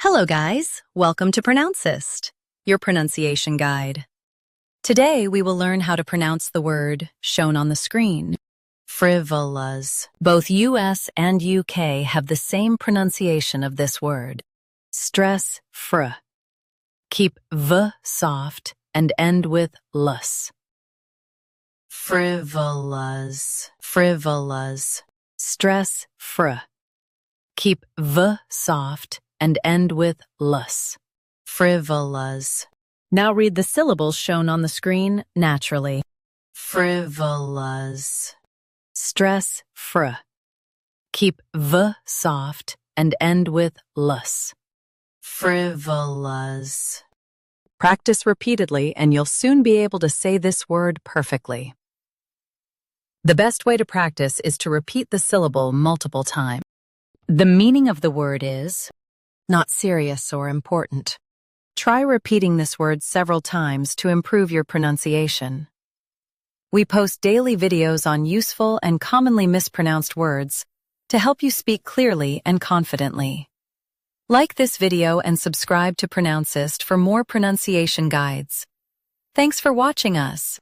Hello guys, welcome to Pronouncist, your pronunciation guide. Today we will learn how to pronounce the word shown on the screen, frivolous. Both US and UK have the same pronunciation of this word. Stress fr. Keep v soft and end with lus. Frivolous, frivolous. Stress fr. Keep v soft and end with lus. Frivolous. Now read the syllables shown on the screen naturally. Frivolous. Stress fr. Keep v soft and end with lus. Frivolous. Practice repeatedly and you'll soon be able to say this word perfectly. The best way to practice is to repeat the syllable multiple times. The meaning of the word is not serious or important. Try repeating this word several times to improve your pronunciation. We post daily videos on useful and commonly mispronounced words to help you speak clearly and confidently. Like this video and subscribe to Pronouncist for more pronunciation guides. Thanks for watching us.